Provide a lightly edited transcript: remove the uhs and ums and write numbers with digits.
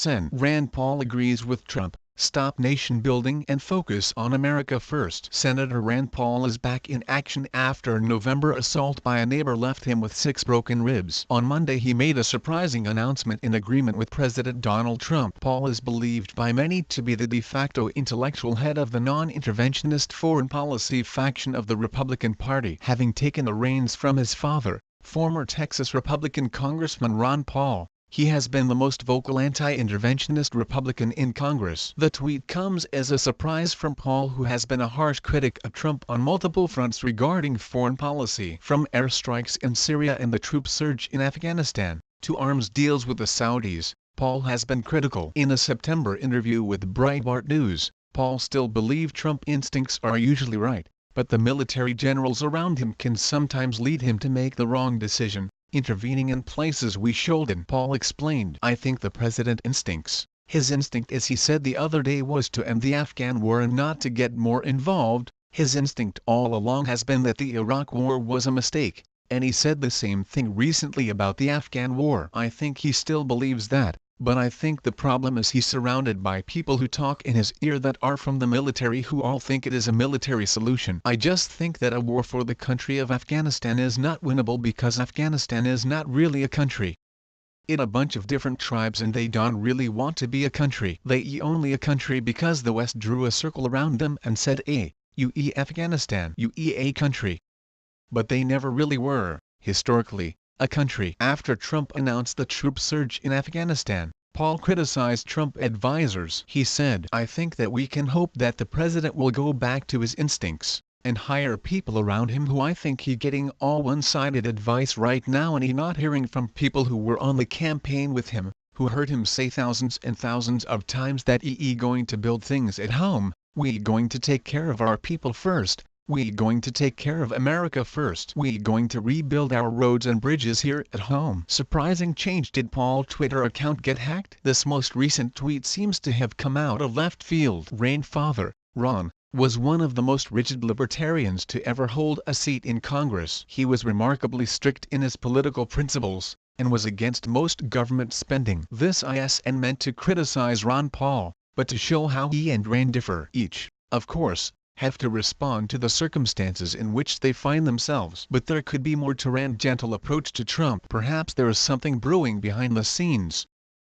Sen. Rand Paul agrees with Trump, stop nation building and focus on America first. Senator Rand Paul is back in action after a November assault by a neighbor left him with 6 broken ribs. On Monday he made a surprising announcement in agreement with President Donald Trump. Paul is believed by many to be the de facto intellectual head of the non-interventionist foreign policy faction of the Republican Party, having taken the reins from his father, former Texas Republican Congressman Ron Paul. He has been the most vocal anti-interventionist Republican in Congress. The tweet comes as a surprise from Paul, who has been a harsh critic of Trump on multiple fronts regarding foreign policy. From airstrikes in Syria and the troop surge in Afghanistan, to arms deals with the Saudis, Paul has been critical. In a September interview with Breitbart News, Paul still believed Trump instincts are usually right, but the military generals around him can sometimes lead him to make the wrong decision, intervening in places we shouldn't. Paul explained, "I think the president instincts, his instinct, as he said the other day, was to end the Afghan war and not to get more involved. His instinct all along has been that the Iraq war was a mistake, and he said the same thing recently about the Afghan war. I think he still believes that, but I think the problem is he's surrounded by people who talk in his ear that are from the military, who all think it is a military solution. I just think that a war for the country of Afghanistan is not winnable because Afghanistan is not really a country. It's a bunch of different tribes and they don't really want to be a country. They only a country because the West drew a circle around them and said, Afghanistan, a country. But they never really were, historically, a country." After Trump announced the troop surge in Afghanistan, Paul criticized Trump advisors. He said, "I think that we can hope that the president will go back to his instincts, and hire people around him who I think he getting all one-sided advice right now, and he not hearing from people who were on the campaign with him, who heard him say thousands and thousands of times that going to build things at home, we going to take care of our people first, we going to take care of America first, we going to rebuild our roads and bridges here at home." Surprising change. Did Paul's Twitter account get hacked? This most recent tweet seems to have come out of left field. Rand's father, Ron, was one of the most rigid libertarians to ever hold a seat in Congress. He was remarkably strict in his political principles, and was against most government spending. This isn't meant to criticize Ron Paul, but to show how he and Rand differ. Each, of course, have to respond to the circumstances in which they find themselves. But there could be more to Rand's gentle approach to Trump. Perhaps there is something brewing behind the scenes,